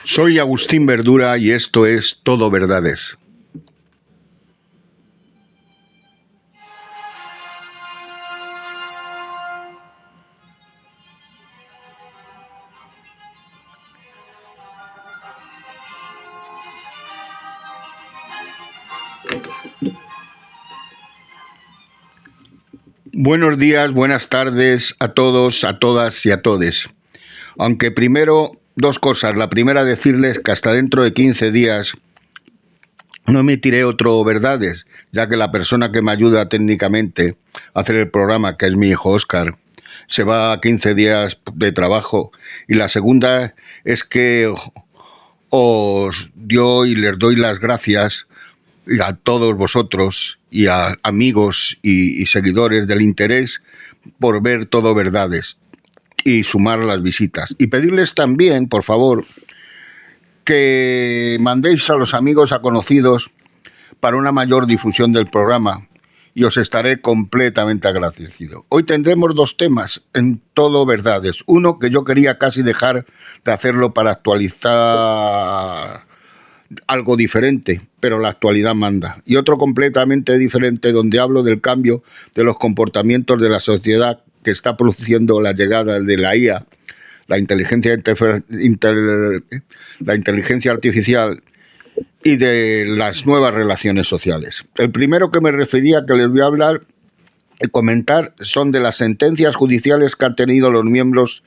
Soy Agustín Verdura y esto es Todo Verdades. Buenos días, buenas tardes a todos, a todas y a todes. Aunque primero, dos cosas. La primera, decirles que hasta dentro de 15 días no emitiré otro Verdades, ya que la persona que me ayuda técnicamente a hacer el programa, que es mi hijo Óscar, se va a 15 días de trabajo. Y la segunda es que os les doy las gracias a todos vosotros y a amigos y seguidores del interés por ver Todo Verdades y sumar las visitas. Y pedirles también, por favor, que mandéis a los amigos, a conocidos, para una mayor difusión del programa, y os estaré completamente agradecido. Hoy tendremos dos temas en Todo Verdades. Uno que yo quería casi dejar de hacerlo para actualizar algo diferente, pero la actualidad manda. Y otro completamente diferente, donde hablo del cambio de los comportamientos de la sociedad que está produciendo la llegada de la IA, la inteligencia artificial, y de las nuevas relaciones sociales. El primero que me refería, que les voy a hablar y comentar, son de las sentencias judiciales que han tenido los miembros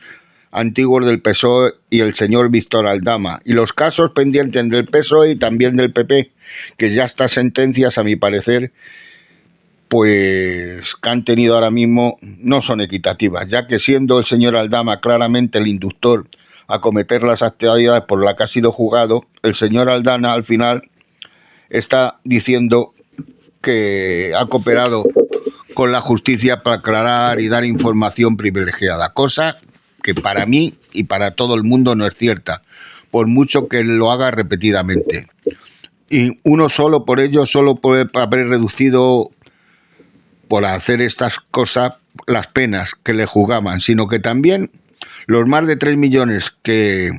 antiguos del PSOE y el señor Víctor Aldama, y los casos pendientes del PSOE y también del PP, que ya estas sentencias, a mi parecer, pues que han tenido ahora mismo, no son equitativas, ya que siendo el señor Aldama claramente el inductor a cometer las actividades por las que ha sido juzgado, el señor Aldana al final está diciendo que ha cooperado con la justicia para aclarar y dar información privilegiada, cosa que para mí y para todo el mundo no es cierta, por mucho que lo haga repetidamente. Y uno solo por ello, solo puede haber reducido por hacer estas cosas las penas que le juzgaban, sino que también los más de 3 millones que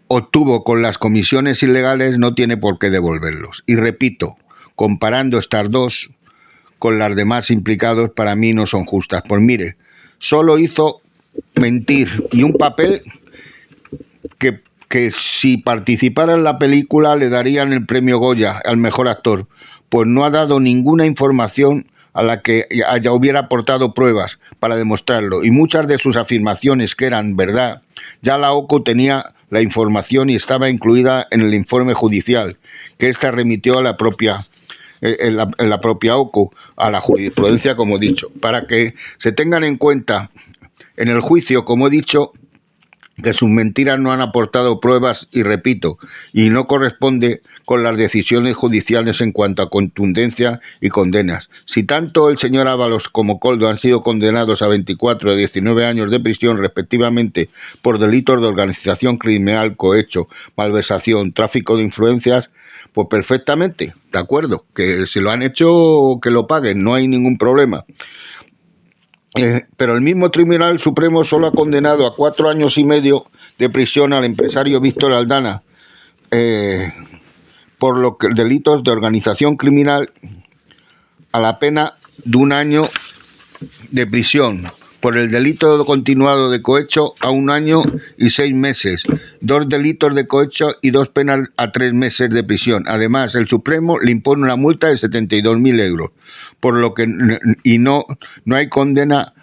obtuvo con las comisiones ilegales no tiene por qué devolverlos. Y repito, comparando estas dos con las demás implicados, para mí no son justas. Pues mire, solo hizo mentir y un papel que si participara en la película le darían el premio Goya al mejor actor, pues no ha dado ninguna información a la que hubiera aportado pruebas para demostrarlo, y muchas de sus afirmaciones que eran verdad, ya la OCU tenía la información y estaba incluida en el informe judicial, que ésta remitió a la propia en la propia OCU, a la jurisprudencia, como he dicho, para que se tengan en cuenta en el juicio, como he dicho, que sus mentiras no han aportado pruebas, y repito, y no corresponde con las decisiones judiciales en cuanto a contundencia y condenas. Si tanto el señor Ábalos como Koldo han sido condenados a 24 y 19 años de prisión respectivamente por delitos de organización criminal, cohecho, malversación, tráfico de influencias, pues perfectamente, de acuerdo, que si lo han hecho, que lo paguen, no hay ningún problema. Pero el mismo Tribunal Supremo solo ha condenado a 4 años y medio de prisión al empresario Víctor Aldana por los delitos de organización criminal, a la pena de 1 año de prisión. Por el delito continuado de cohecho, a 1 año y 6 meses. 2 delitos de cohecho y 2 penas a 3 meses de prisión. Además, el Supremo le impone una multa de 72.000 euros, por lo que no hay condena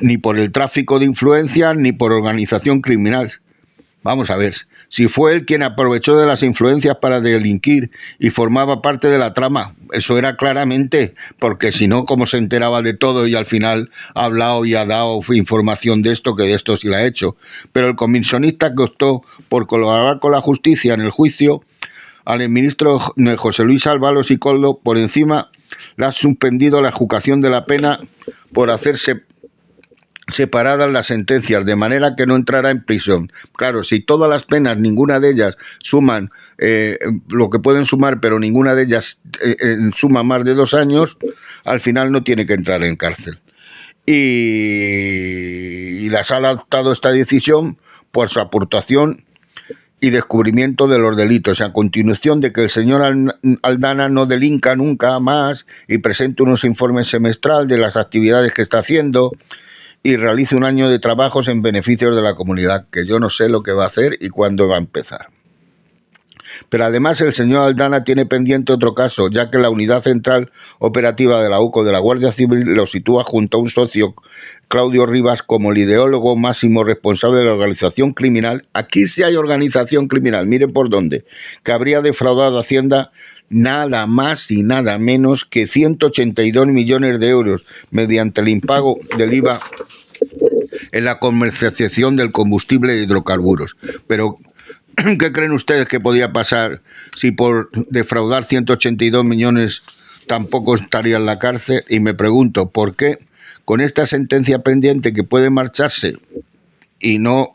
ni por el tráfico de influencias ni por organización criminal. Vamos a ver, si fue él quien aprovechó de las influencias para delinquir y formaba parte de la trama, eso era claramente, porque si no, ¿cómo se enteraba de todo y al final ha hablado y ha dado información de esto, que de esto sí la ha hecho? Pero el comisionista que optó por colaborar con la justicia en el juicio al ministro José Luis Ábalos y Koldo, por encima le ha suspendido la ejecución de la pena por hacerse separadas las sentencias, de manera que no entrará en prisión. Claro, si todas las penas, ninguna de ellas suman lo que pueden sumar, pero ninguna de ellas suma más de 2 años, al final no tiene que entrar en cárcel. Y la sala ha adoptado esta decisión por su aportación y descubrimiento de los delitos, a continuación de que el señor Aldana no delinca nunca más y presente unos informes semestral de las actividades que está haciendo y realice un año de trabajos en beneficios de la comunidad, que yo no sé lo que va a hacer y cuándo va a empezar. Pero además el señor Aldana tiene pendiente otro caso, ya que la Unidad Central Operativa de la UCO de la Guardia Civil lo sitúa junto a un socio, Claudio Rivas, como el ideólogo máximo responsable de la organización criminal. Aquí sí hay organización criminal, miren por dónde, que habría defraudado a Hacienda nada más y nada menos que 182 millones de euros mediante el impago del IVA en la comercialización del combustible e hidrocarburos. Pero ¿qué creen ustedes que podía pasar si por defraudar 182 millones tampoco estaría en la cárcel? Y me pregunto, ¿por qué con esta sentencia pendiente que puede marcharse y no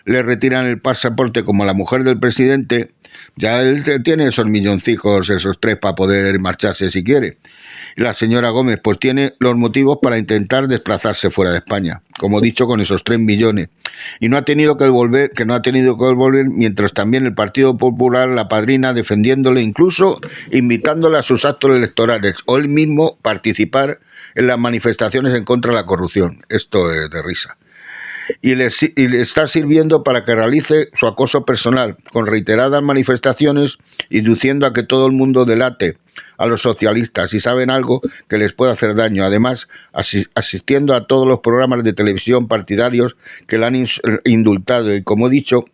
le retiran el pasaporte como a la mujer del presidente? Ya él tiene esos milloncicos, esos 3 para poder marcharse si quiere. Y la señora Gómez pues tiene los motivos para intentar desplazarse fuera de España, como he dicho, con esos 3 millones. Y no ha tenido que devolver, mientras también el Partido Popular la padrina defendiéndole, incluso invitándole a sus actos electorales o él mismo participar en las manifestaciones en contra de la corrupción. Esto es de risa. Y le está sirviendo para que realice su acoso personal con reiteradas manifestaciones, induciendo a que todo el mundo delate a los socialistas si saben algo que les puede hacer daño. Además, asistiendo a todos los programas de televisión partidarios que le han indultado. Y como he dicho,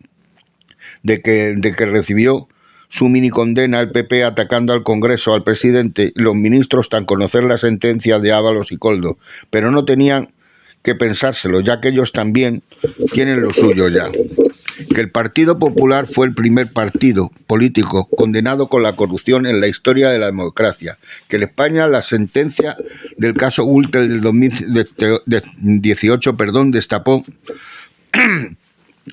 de que recibió su mini condena el PP atacando al Congreso, al presidente y los ministros, tan conocer la sentencia de Ábalos y Coldo, pero no tenían que pensárselo, ya que ellos también tienen lo suyo ya. Que el Partido Popular fue el primer partido político condenado con la corrupción en la historia de la democracia. Que en España la sentencia del caso Gürtel del 2018 destapó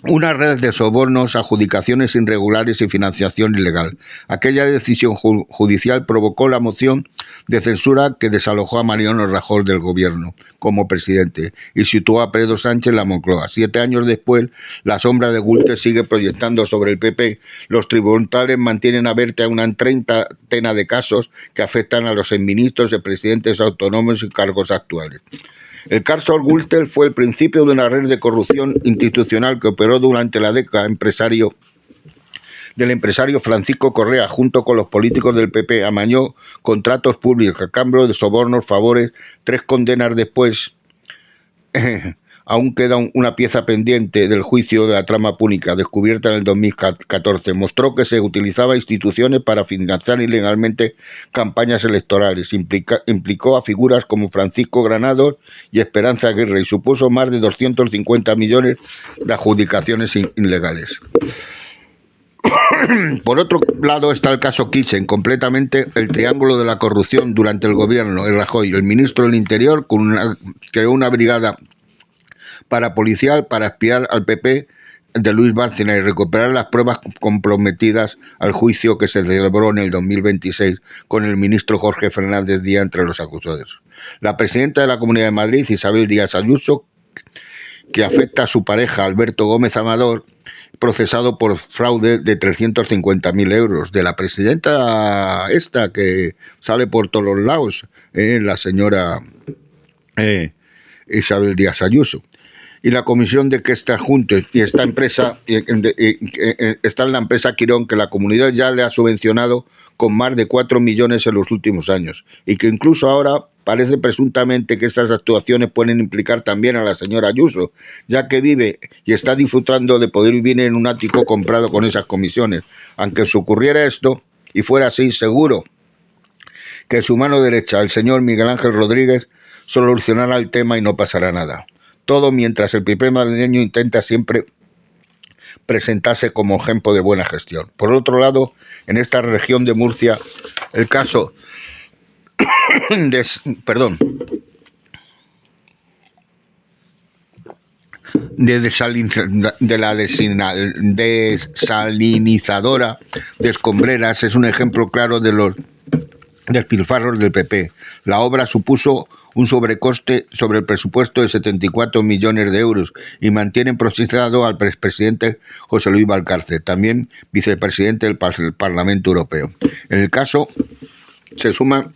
una red de sobornos, adjudicaciones irregulares y financiación ilegal. Aquella decisión judicial provocó la moción de censura que desalojó a Mariano Rajoy del gobierno como presidente y situó a Pedro Sánchez en la Moncloa. 7 años después, la sombra de Gürtel sigue proyectando sobre el PP. Los tribunales mantienen abierta una treintena de casos que afectan a los exministros y presidentes autónomos y cargos actuales. El caso Gürtel fue el principio de una red de corrupción institucional que operó durante la década del empresario Francisco Correa, junto con los políticos del PP, amañó contratos públicos a cambio de sobornos, favores. 3 condenas después, aún queda una pieza pendiente del juicio de la trama púnica, descubierta en el 2014. Mostró que se utilizaba instituciones para financiar ilegalmente campañas electorales. Implicó a figuras como Francisco Granados y Esperanza Aguirre y supuso más de 250 millones de adjudicaciones ilegales. Por otro lado está el caso Kitchen, completamente el triángulo de la corrupción durante el gobierno de Rajoy. El ministro del Interior creó una brigada parapolicial para espiar al PP de Luis Bárcenas y recuperar las pruebas comprometidas al juicio que se celebró en el 2026 con el ministro Jorge Fernández Díaz entre los acusados. La presidenta de la Comunidad de Madrid, Isabel Díaz Ayuso, que afecta a su pareja Alberto Gómez Amador, procesado por fraude de 350.000 euros. De la presidenta esta que sale por todos los lados, la señora Isabel Díaz Ayuso. Y la comisión de que está junto y esta empresa está en la empresa Quirón, que la comunidad ya le ha subvencionado con más de 4 millones en los últimos años y que incluso ahora parece presuntamente que estas actuaciones pueden implicar también a la señora Ayuso, ya que vive y está disfrutando de poder vivir en un ático comprado con esas comisiones. Aunque se ocurriera esto y fuera así, seguro que su mano derecha, el señor Miguel Ángel Rodríguez, solucionará el tema y no pasará nada. Todo mientras el PP madrileño intenta siempre presentarse como ejemplo de buena gestión. Por otro lado, en esta región de Murcia, el caso de la desalinizadora de Escombreras es un ejemplo claro de los despilfarros del PP. La obra supuso un sobrecoste sobre el presupuesto de 74 millones de euros y mantienen procesado al expresidente José Luis Valcárcel, también vicepresidente del Parlamento Europeo. En el caso se suman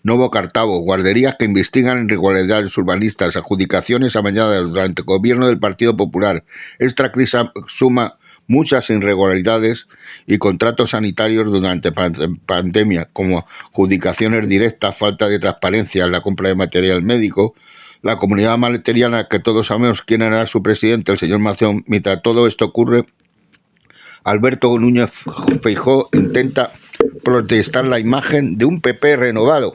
Novo Cartago, guarderías que investigan irregularidades urbanistas, adjudicaciones amañadas durante el gobierno del Partido Popular. Esta crisis suma muchas irregularidades y contratos sanitarios durante pandemia, como adjudicaciones directas, falta de transparencia en la compra de material médico. La comunidad malteriana, que todos sabemos quién era su presidente, el señor Mazón. Mientras todo esto ocurre, Alberto Núñez Feijóo intenta protestar la imagen de un PP renovado.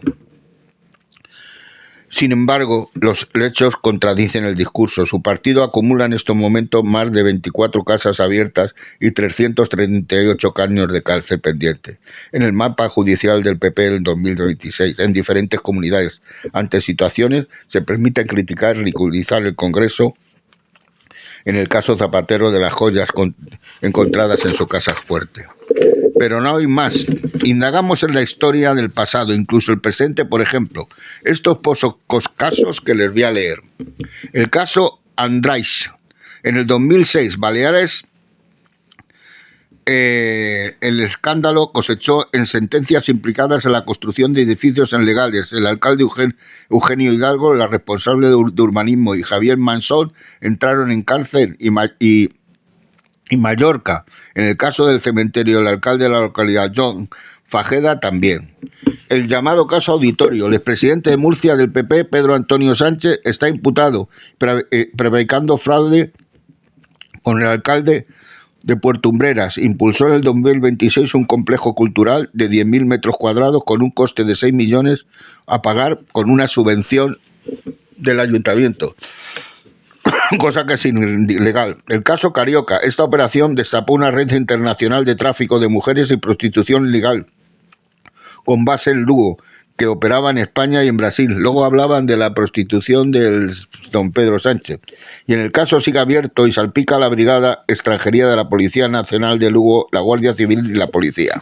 Sin embargo, los hechos contradicen el discurso. Su partido acumula en estos momentos más de 24 casas abiertas y 338 años de cárcel pendientes en el mapa judicial del PP en 2026, en diferentes comunidades. Ante situaciones, se permite criticar y ridiculizar el Congreso. En el caso Zapatero, de las joyas encontradas en su casa fuerte. Pero no hay más. Indagamos en la historia del pasado, incluso el presente, por ejemplo. Estos pocos casos que les voy a leer. El caso Andrés. En el 2006, Baleares, el escándalo cosechó en sentencias implicadas en la construcción de edificios ilegales. El alcalde Eugenio Hidalgo, la responsable de urbanismo, y Javier Mansón entraron en cárcel y Mallorca. En el caso del cementerio, el alcalde de la localidad, John Fajeda, también. El llamado caso Auditorio. El expresidente de Murcia del PP, Pedro Antonio Sánchez, está imputado prevaricando fraude con el alcalde de Puerto Umbreras. Impulsó en el 2026 un complejo cultural de 10.000 metros cuadrados con un coste de 6 millones a pagar con una subvención del ayuntamiento, cosa que es ilegal. El caso Carioca. Esta operación destapó una red internacional de tráfico de mujeres y prostitución ilegal con base en Lugo, que operaba en España y en Brasil. Luego hablaban de la prostitución del don Pedro Sánchez. Y en el caso sigue abierto y salpica a la Brigada Extranjería de la Policía Nacional de Lugo, la Guardia Civil y la Policía.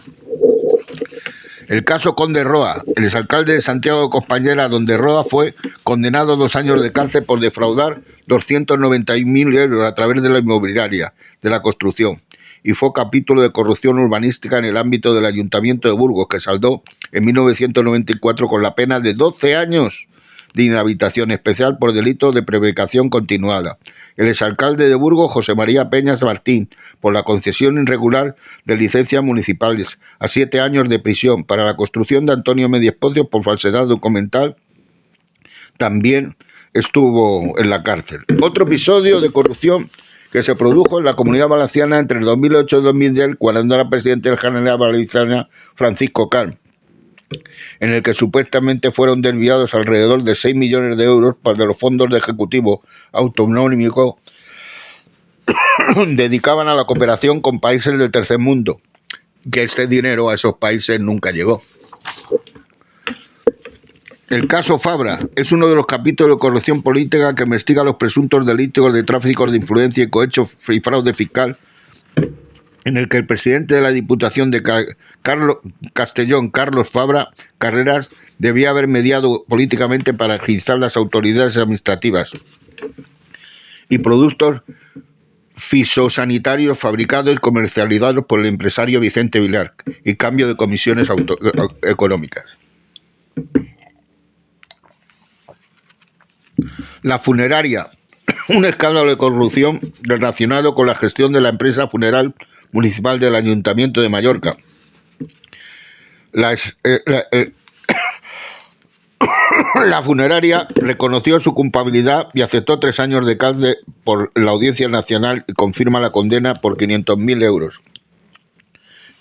El caso Conde Roa. El exalcalde de Santiago de Compañera, Conde Roa, fue condenado a 2 años de cárcel por defraudar 291.000 euros a través de la inmobiliaria de la construcción. Y fue capítulo de corrupción urbanística en el ámbito del Ayuntamiento de Burgos, que saldó en 1994 con la pena de 12 años de inhabilitación especial por delito de prevaricación continuada. El exalcalde de Burgos, José María Peñas Martín, por la concesión irregular de licencias municipales, a 7 años de prisión. Para la construcción de Antonio Mediespocio por falsedad documental, también estuvo en la cárcel. Otro episodio de corrupción que se produjo en la Comunidad Valenciana entre el 2008 y 2010, cuando era presidente del General Valenciana, Francisco Can, en el que supuestamente fueron desviados alrededor de 6 millones de euros de los fondos de ejecutivo autonómico dedicaban a la cooperación con países del tercer mundo, que este dinero a esos países nunca llegó. El caso Fabra es uno de los capítulos de corrupción política que investiga los presuntos delitos de tráfico de influencia y cohecho y fraude fiscal, en el que el presidente de la Diputación de Castellón, Carlos Fabra Carreras, debía haber mediado políticamente para agilizar las autoridades administrativas y productos fisosanitarios fabricados y comercializados por el empresario Vicente Vilar y cambio de comisiones económicas. La funeraria, un escándalo de corrupción relacionado con la gestión de la empresa funeral municipal del Ayuntamiento de Mallorca. La funeraria reconoció su culpabilidad y aceptó 3 años de cárcel por la Audiencia Nacional y confirma la condena por 500.000 euros.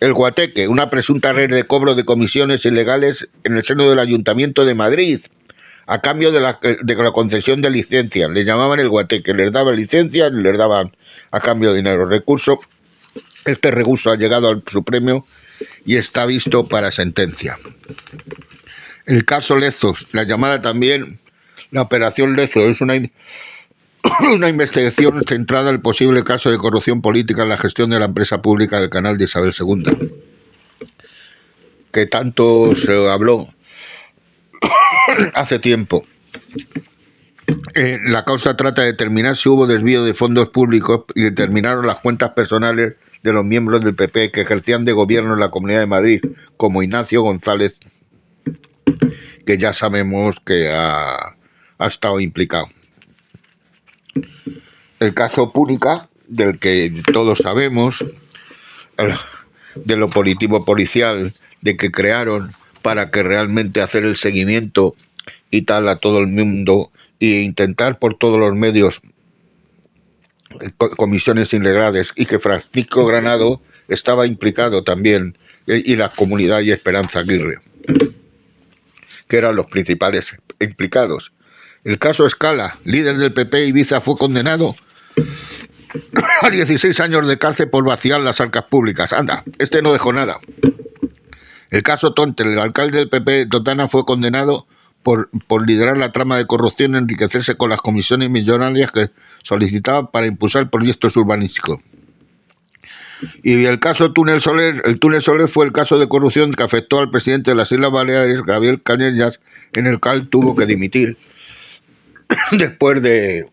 El Guateque, una presunta red de cobro de comisiones ilegales en el seno del Ayuntamiento de Madrid, a cambio de la concesión de licencias. Le llamaban el Guateque, les daban licencias y les daban a cambio de dinero. Este recurso ha llegado al Supremo y está visto para sentencia. El caso Lezos, la llamada también la operación Lezos, es una una investigación centrada en el posible caso de corrupción política en la gestión de la empresa pública del canal de Isabel II, que tanto se habló hace tiempo. La causa trata de determinar si hubo desvío de fondos públicos y determinaron las cuentas personales de los miembros del PP que ejercían de gobierno en la Comunidad de Madrid, como Ignacio González, que ya sabemos que ha estado implicado. El caso Púnica, del que todos sabemos, del operativo policial de que crearon para que realmente hacer el seguimiento y tal a todo el mundo e intentar por todos los medios comisiones ilegales, y que Francisco Granado estaba implicado también, y la Comunidad y Esperanza Aguirre, que eran los principales implicados. El caso Escala, líder del PP Ibiza, fue condenado a 16 años de cárcel por vaciar las arcas públicas. Anda, este no dejó nada. El caso Tontel, el alcalde del PP Totana, fue condenado por liderar la trama de corrupción y enriquecerse con las comisiones millonarias que solicitaban para impulsar proyectos urbanísticos. Y el caso Túnel Soler, el Túnel Soler fue el caso de corrupción que afectó al presidente de las Islas Baleares, Gabriel Cañellas, en el cual tuvo que dimitir después de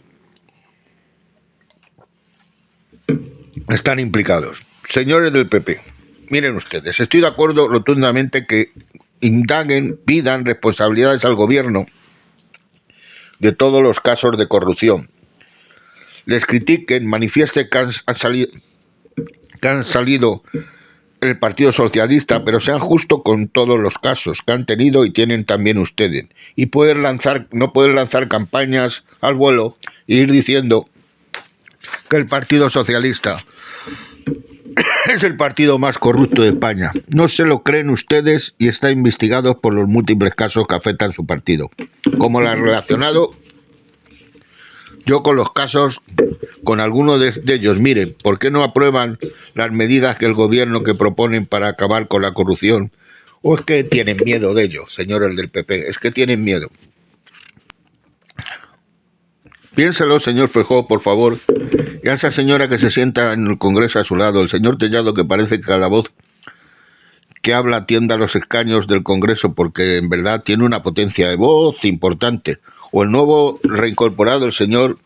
estar implicados. Señores del PP, miren ustedes, estoy de acuerdo rotundamente que indaguen, pidan responsabilidades al gobierno de todos los casos de corrupción. Les critiquen, manifiesten que han salido el Partido Socialista, pero sean justos con todos los casos que han tenido y tienen también ustedes. Y no pueden lanzar campañas al vuelo e ir diciendo que el Partido Socialista es el partido más corrupto de España. No se lo creen ustedes y está investigado por los múltiples casos que afectan su partido. Como lo ha relacionado yo con los casos, con algunos de ellos. Miren, ¿por qué no aprueban las medidas que el gobierno que proponen para acabar con la corrupción? ¿O es que tienen miedo de ello, señores del PP? Es que tienen miedo. Piénselo, señor Feijóo, por favor. Y a esa señora que se sienta en el Congreso a su lado, el señor Tellado, que parece que cada voz que habla atienda a los escaños del Congreso, porque en verdad tiene una potencia de voz importante. O el nuevo reincorporado, el señor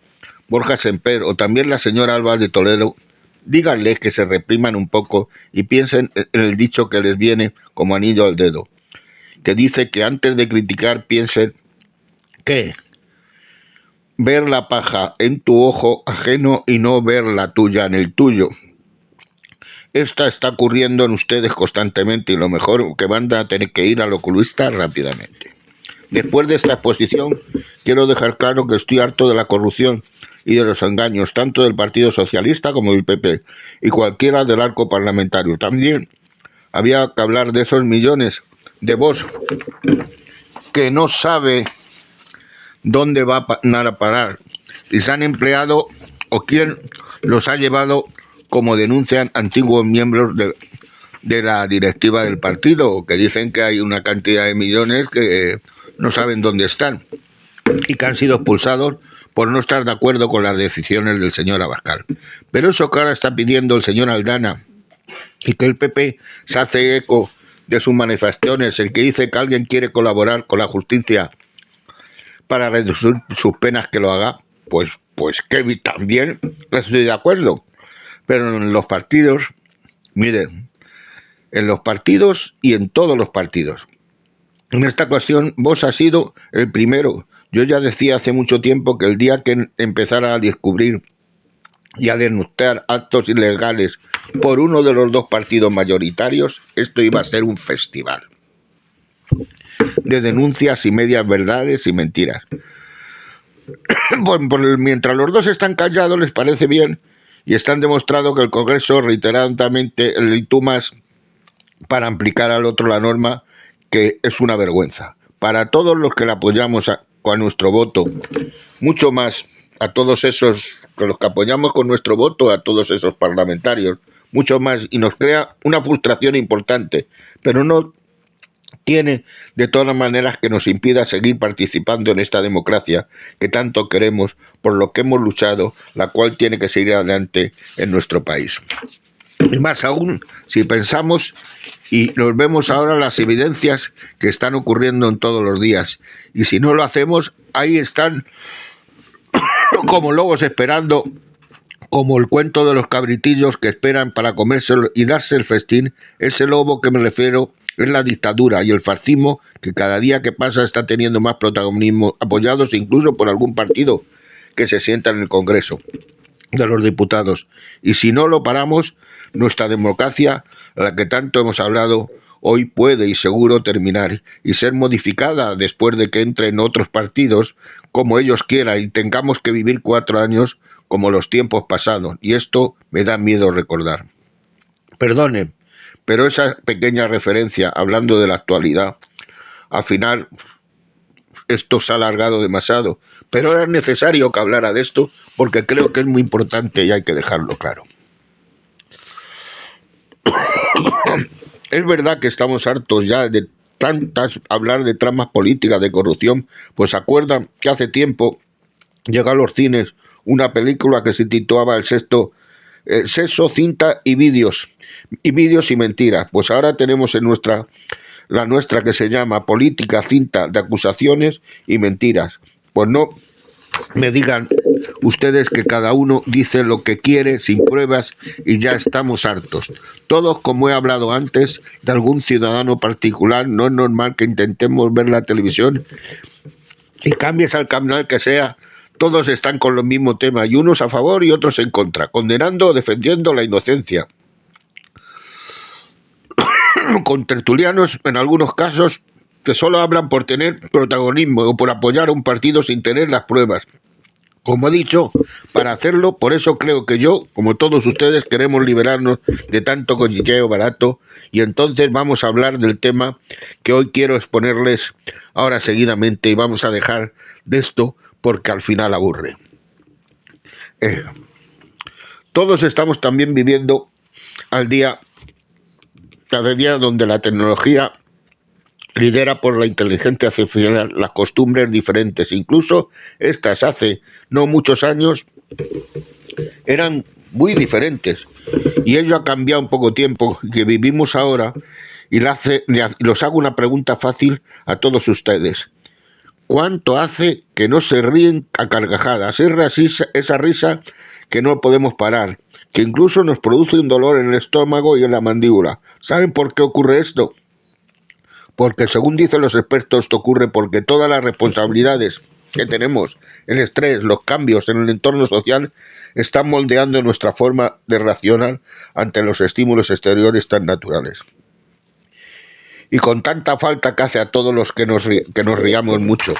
Borja Semper, o también la señora Alba de Toledo. Díganles que se repriman un poco y piensen en el dicho que les viene como anillo al dedo, que dice que antes de criticar piensen que ver la paja en tu ojo ajeno y no ver la tuya en el tuyo. Esta está ocurriendo en ustedes constantemente y lo mejor que van a tener que ir al oculista rápidamente. Después de esta exposición, quiero dejar claro que estoy harto de la corrupción y de los engaños, tanto del Partido Socialista como del PP, y cualquiera del arco parlamentario. También había que hablar de esos millones de voz que no sabe dónde va a parar, y se han empleado o quién los ha llevado, como denuncian antiguos miembros de la directiva del partido, que dicen que hay una cantidad de millones que no saben dónde están y que han sido expulsados por no estar de acuerdo con las decisiones del señor Abascal. Pero eso que ahora está pidiendo el señor Aldana, y que el PP se hace eco de sus manifestaciones, el que dice que alguien quiere colaborar con la justicia para reducir sus penas, que lo haga, pues que también estoy de acuerdo. Pero en los partidos, miren, en los partidos y en todos los partidos, en esta ocasión vos has sido el primero. Yo ya decía hace mucho tiempo que el día que empezara a descubrir y a denunciar actos ilegales por uno de los dos partidos mayoritarios, esto iba a ser un festival de denuncias y medias verdades y mentiras. Mientras los dos están callados, les parece bien y están demostrado que el Congreso reiteradamente el itumas para aplicar al otro la norma, que es una vergüenza. Para todos los que la apoyamos con nuestro voto, mucho más a todos esos, con los que apoyamos con nuestro voto a todos esos parlamentarios, mucho más, y nos crea una frustración importante, pero no tiene de todas maneras que nos impida seguir participando en esta democracia que tanto queremos, por lo que hemos luchado, la cual tiene que seguir adelante en nuestro país. Y más aún, si pensamos y nos vemos ahora las evidencias que están ocurriendo en todos los días, y si no lo hacemos, ahí están como lobos esperando, como el cuento de los cabritillos que esperan para comérselo y darse el festín. Ese lobo que me refiero es la dictadura y el fascismo, que cada día que pasa está teniendo más protagonismo, apoyados incluso por algún partido que se sienta en el Congreso de los Diputados. Y si no lo paramos, nuestra democracia, a la que tanto hemos hablado, hoy puede y seguro terminar y ser modificada después de que entren otros partidos como ellos quieran y tengamos que vivir 4 años como los tiempos pasados. Y esto me da miedo recordar. Perdone, pero esa pequeña referencia, hablando de la actualidad, al final esto se ha alargado demasiado, pero era necesario que hablara de esto porque creo que es muy importante y hay que dejarlo claro. Es verdad que estamos hartos ya de hablar de tramas políticas, de corrupción. Pues se acuerdan que hace tiempo llegó a los cines una película que se titulaba Sexo, cinta y vídeos y mentiras. Pues ahora tenemos en la nuestra que se llama Política, cinta de acusaciones y mentiras. Pues no me digan ustedes que cada uno dice lo que quiere sin pruebas y ya estamos hartos. Todos, como he hablado antes, de algún ciudadano particular, no es normal que intentemos ver la televisión y cambies al canal que sea. Todos están con los mismos temas, y unos a favor y otros en contra, condenando o defendiendo la inocencia. Con tertulianos, en algunos casos, que solo hablan por tener protagonismo o por apoyar a un partido sin tener las pruebas. Como he dicho, para hacerlo, por eso creo que yo, como todos ustedes, queremos liberarnos de tanto cochilleo barato, y entonces vamos a hablar del tema que hoy quiero exponerles ahora seguidamente, y vamos a dejar de esto porque al final aburre. Todos estamos también viviendo cada día donde la tecnología lidera por la inteligencia artificial las costumbres diferentes. Incluso estas hace no muchos años eran muy diferentes. Y ello ha cambiado en poco tiempo que vivimos ahora. Y los hago una pregunta fácil a todos ustedes. ¿Cuánto hace que no se ríen a carcajadas? Esa risa que no podemos parar, que incluso nos produce un dolor en el estómago y en la mandíbula. ¿Saben por qué ocurre esto? Porque según dicen los expertos, esto ocurre porque todas las responsabilidades que tenemos, el estrés, los cambios en el entorno social, están moldeando nuestra forma de reaccionar ante los estímulos exteriores tan naturales. Y con tanta falta que hace a todos los que nos riamos mucho,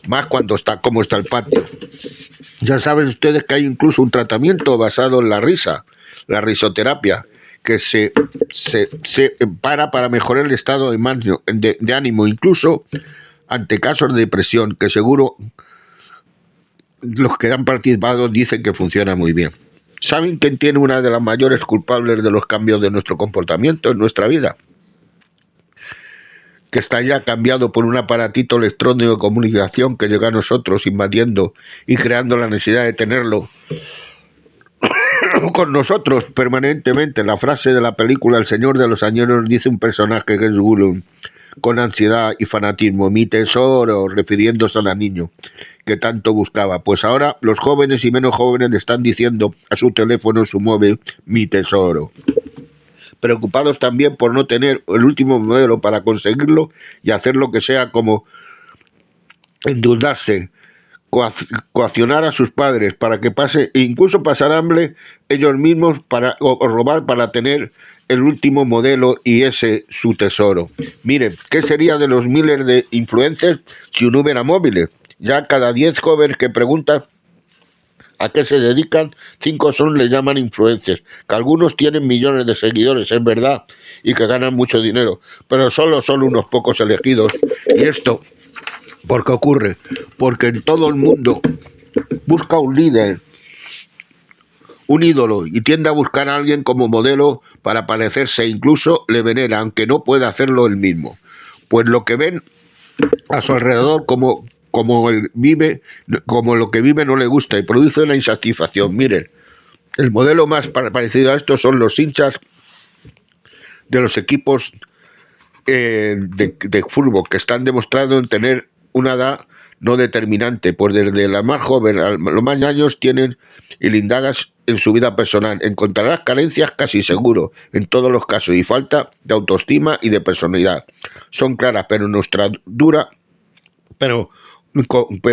más cuando como está el patio. Ya saben ustedes que hay incluso un tratamiento basado en la risa, la risoterapia, que se para mejorar el estado de ánimo, incluso ante casos de depresión, que seguro los que han participado dicen que funciona muy bien. ¿Saben quién tiene una de las mayores culpables de los cambios de nuestro comportamiento en nuestra vida? Que está ya cambiado por un aparatito electrónico de comunicación que llega a nosotros invadiendo y creando la necesidad de tenerlo con nosotros permanentemente. La frase de la película El Señor de los Anillos dice un personaje que es Gollum, con ansiedad y fanatismo: mi tesoro, refiriéndose al niño que tanto buscaba. Pues ahora los jóvenes y menos jóvenes le están diciendo a su teléfono, su móvil, mi tesoro. Preocupados también por no tener el último modelo para conseguirlo y hacer lo que sea, como endeudarse, coaccionar a sus padres para que pase, e incluso pasar hambre ellos mismos o robar para tener el último modelo y ese su tesoro. Miren, ¿qué sería de los miles de influencers si no hubiera móviles? Ya cada 10 jóvenes que preguntan a qué se dedican, 5 le llaman influencers, que algunos tienen millones de seguidores, es verdad, y que ganan mucho dinero, pero solo son unos pocos elegidos. Y esto, ¿por qué ocurre? Porque en todo el mundo busca un líder, un ídolo, y tiende a buscar a alguien como modelo para parecerse, incluso le venera, aunque no pueda hacerlo él mismo. pues lo que ven a su alrededor como lo que vive no le gusta y produce una insatisfacción. Miren, el modelo más parecido a esto son los hinchas de los equipos de fútbol, que están demostrados en tener una edad no determinante, pues desde la más joven a los más años tienen ilindagas en su vida personal. Encontrarás carencias casi seguro en todos los casos y falta de autoestima y de personalidad. Son claras, pero nuestra dura, pero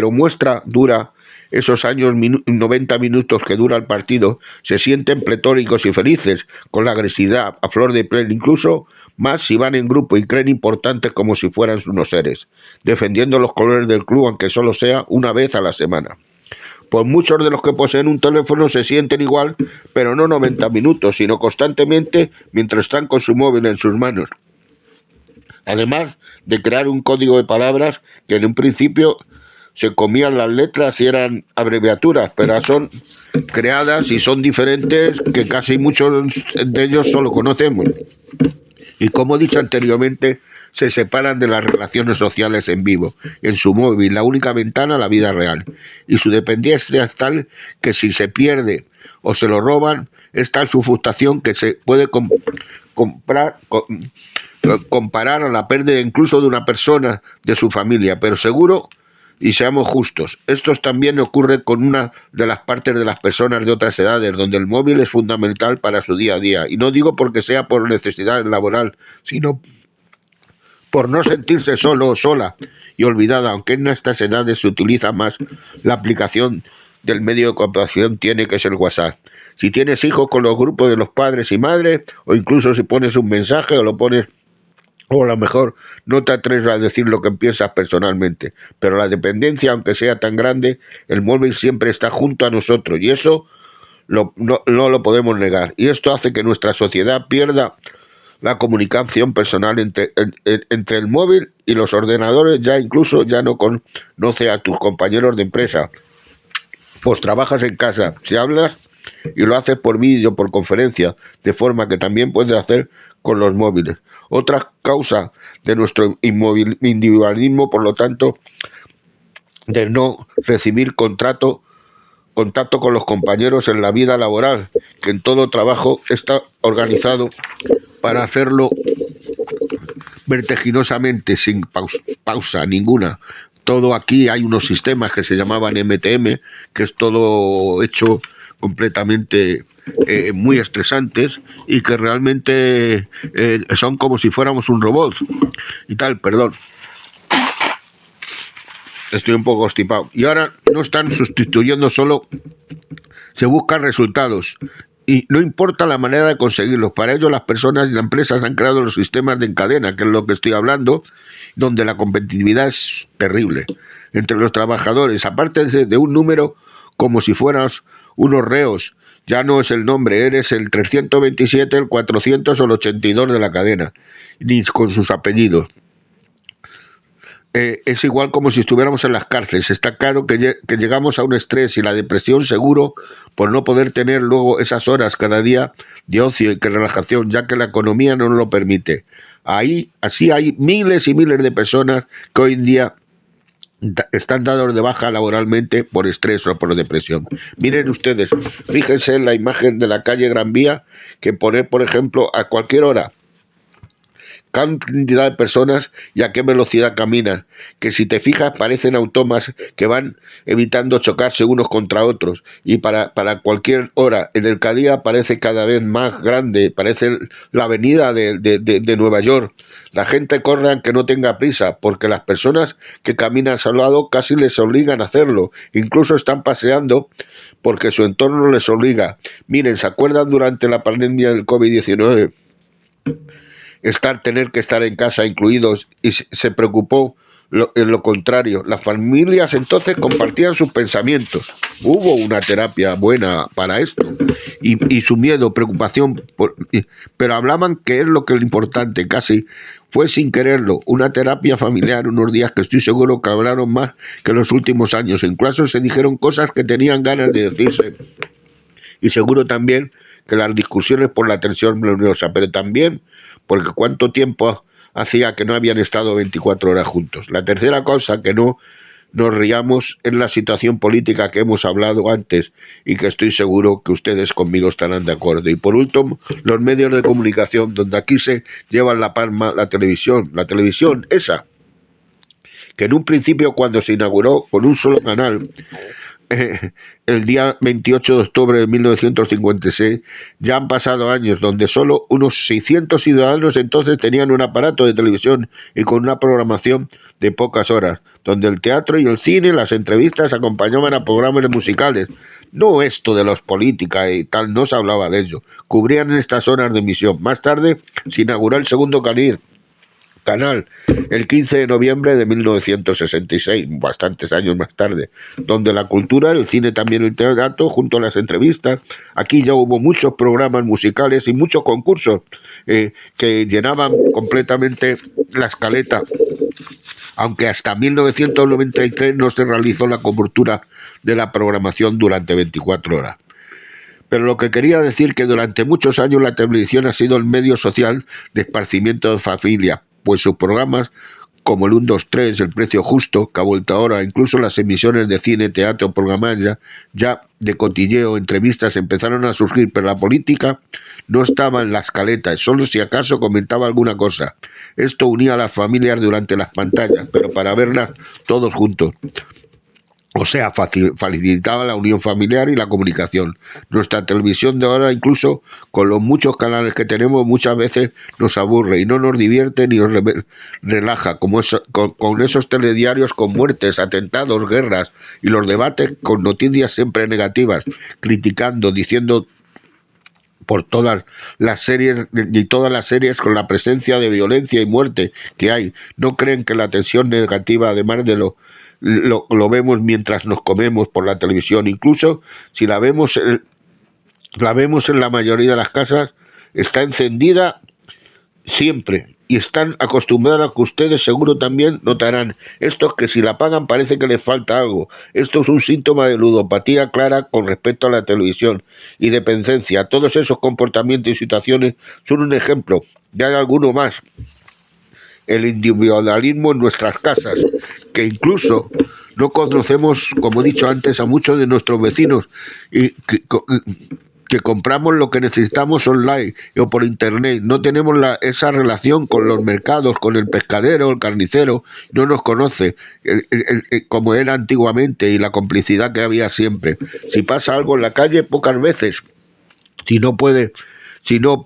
muestra dura esos años 90 minutos que dura el partido, se sienten pletóricos y felices, con la agresividad a flor de piel, incluso más si van en grupo y creen importantes como si fueran unos seres, defendiendo los colores del club aunque solo sea una vez a la semana. Pues muchos de los que poseen un teléfono se sienten igual, pero no 90 minutos, sino constantemente mientras están con su móvil en sus manos. Además de crear un código de palabras que en un principio se comían las letras y eran abreviaturas, pero son creadas y son diferentes que casi muchos de ellos solo conocemos. Y como he dicho anteriormente, se separan de las relaciones sociales en vivo, en su móvil, la única ventana a la vida real. Y su dependencia es tal que si se pierde o se lo roban, es tal su frustración que se puede comparar a la pérdida incluso de una persona de su familia, pero seguro. Y seamos justos, esto también ocurre con una de las partes de las personas de otras edades, donde el móvil es fundamental para su día a día. Y no digo porque sea por necesidad laboral, sino por no sentirse solo o sola y olvidada, aunque en estas edades se utiliza más la aplicación del medio de comunicación tiene que ser WhatsApp. Si tienes hijos con los grupos de los padres y madres, o incluso si pones un mensaje o lo pones, o a lo mejor no te atreves a decir lo que piensas personalmente, pero la dependencia, aunque sea tan grande, el móvil siempre está junto a nosotros y eso no lo podemos negar. Y esto hace que nuestra sociedad pierda la comunicación personal entre el móvil y los ordenadores. Ya incluso ya no conoce a tus compañeros de empresa, pues trabajas en casa, si hablas y lo haces por vídeo, por conferencia, de forma que también puedes hacer con los móviles. Otra causa de nuestro individualismo, por lo tanto, de no recibir contacto con los compañeros en la vida laboral, que en todo trabajo está organizado para hacerlo vertiginosamente, sin pausa ninguna. Todo aquí hay unos sistemas que se llamaban MTM, que es todo hecho completamente muy estresantes y que realmente son como si fuéramos un robot y tal, perdón. Estoy un poco constipado. Y ahora no están sustituyendo solo, se buscan resultados. Y no importa la manera de conseguirlos. Para ello las personas y las empresas han creado los sistemas de encadena, que es lo que estoy hablando, donde la competitividad es terrible entre los trabajadores. Aparte de un número como si fueras unos reos, ya no es el nombre, eres el 327, el 400 o el 82 de la cadena, ni con sus apellidos. Es igual como si estuviéramos en las cárceles. Está claro que llegamos a un estrés y la depresión seguro por no poder tener luego esas horas cada día de ocio y de relajación, ya que la economía no nos lo permite. Así hay miles y miles de personas que hoy en día están dados de baja laboralmente por estrés o por depresión. Miren ustedes, fíjense en la imagen de la calle Gran Vía, que poner, por ejemplo, a cualquier hora cantidad de personas y a qué velocidad caminan, que si te fijas parecen autómatas que van evitando chocarse unos contra otros, y para cualquier hora en el día parece cada vez más grande, parece la avenida de Nueva York. La gente corre aunque no tenga prisa, porque las personas que caminan a su lado casi les obligan a hacerlo, incluso están paseando porque su entorno les obliga. Miren, ¿se acuerdan durante la pandemia del COVID-19? Tener que estar en casa incluidos, y se preocupó en lo contrario. Las familias entonces compartían sus pensamientos. Hubo una terapia buena para esto y su miedo, preocupación, pero hablaban que es lo importante, casi fue sin quererlo, una terapia familiar, unos días que estoy seguro que hablaron más que en los últimos años. Incluso se dijeron cosas que tenían ganas de decirse. Y seguro también que las discusiones por la tensión nerviosa, pero también porque cuánto tiempo hacía que no habían estado 24 horas juntos. La tercera cosa, que no nos riamos, es la situación política que hemos hablado antes y que estoy seguro que ustedes conmigo estarán de acuerdo. Y por último, los medios de comunicación, donde aquí se llevan la palma la televisión esa, que en un principio, cuando se inauguró con un solo canal, el día 28 de octubre de 1956, ya han pasado años, donde solo unos 600 ciudadanos entonces tenían un aparato de televisión y con una programación de pocas horas, donde el teatro y el cine, las entrevistas acompañaban a programas musicales. No esto de los políticas y tal, no se hablaba de ello. Cubrían en estas horas de emisión. Más tarde se inauguró el segundo canal, el 15 de noviembre de 1966, bastantes años más tarde, donde la cultura, el cine, también el teatro, junto a las entrevistas. Aquí ya hubo muchos programas musicales y muchos concursos que llenaban completamente la escaleta, aunque hasta 1993 no se realizó la cobertura de la programación durante 24 horas. Pero lo que quería decir que durante muchos años la televisión ha sido el medio social de esparcimiento de familia, pues sus programas como el 1, 2, 3, El Precio Justo, que ha vuelto ahora, incluso las emisiones de cine, teatro, programas ya de cotilleo, entrevistas empezaron a surgir, pero la política no estaba en la escaleta, solo si acaso comentaba alguna cosa. Esto unía a las familias durante las pantallas, pero para verlas todos juntos. O sea, facilitaba la unión familiar y la comunicación. Nuestra televisión de ahora, incluso con los muchos canales que tenemos, muchas veces nos aburre y no nos divierte ni nos relaja, como con esos telediarios con muertes, atentados, guerras y los debates con noticias siempre negativas, criticando, diciendo por todas las series y todas las series con la presencia de violencia y muerte que hay. No creen que la tensión negativa, además de lo vemos mientras nos comemos por la televisión, incluso si la vemos en la mayoría de las casas, está encendida siempre y están acostumbrados, que ustedes seguro también notarán. Estos que si la apagan parece que les falta algo. Esto es un síntoma de ludopatía clara con respecto a la televisión y dependencia. Todos esos comportamientos y situaciones son un ejemplo. Ya hay alguno más. El individualismo en nuestras casas, que incluso no conocemos, como he dicho antes, a muchos de nuestros vecinos y que compramos lo que necesitamos online o por internet. No tenemos esa relación con los mercados, con el pescadero, el carnicero, no nos conoce como era antiguamente, y la complicidad que había siempre. Si pasa algo en la calle, pocas veces, si no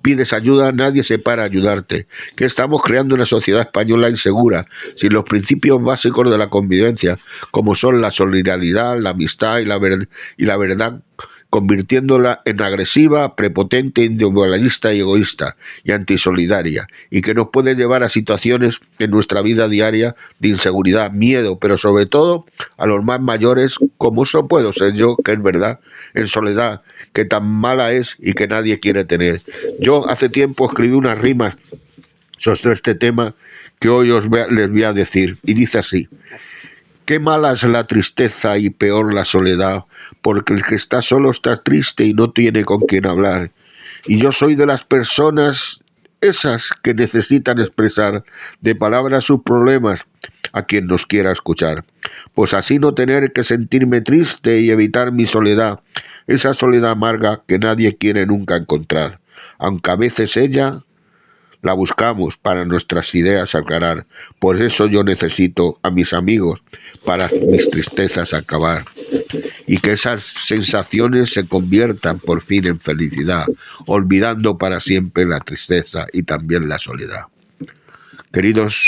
pides ayuda, nadie se para a ayudarte. Que estamos creando una sociedad española insegura, sin los principios básicos de la convivencia, como son la solidaridad, la amistad y la verdad, convirtiéndola en agresiva, prepotente, individualista y egoísta y antisolidaria, y que nos puede llevar a situaciones en nuestra vida diaria de inseguridad, miedo, pero sobre todo a los más mayores, como eso puedo ser yo, que es verdad, en soledad, que tan mala es y que nadie quiere tener. Yo hace tiempo escribí unas rimas sobre este tema que hoy les voy a decir, y dice así: qué mala es la tristeza y peor la soledad, porque el que está solo está triste y no tiene con quién hablar. Y yo soy de las personas esas que necesitan expresar de palabras sus problemas a quien nos quiera escuchar. Pues así no tener que sentirme triste y evitar mi soledad, esa soledad amarga que nadie quiere nunca encontrar, aunque a veces ella la buscamos para nuestras ideas aclarar. Por eso yo necesito a mis amigos para mis tristezas acabar, y que esas sensaciones se conviertan por fin en felicidad, olvidando para siempre la tristeza y también la soledad. Queridos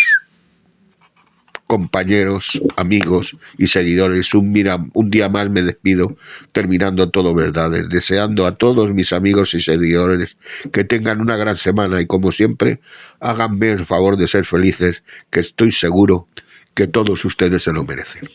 compañeros, amigos y seguidores, un día más me despido, terminando todo verdades, deseando a todos mis amigos y seguidores que tengan una gran semana y, como siempre, háganme el favor de ser felices, que estoy seguro que todos ustedes se lo merecen.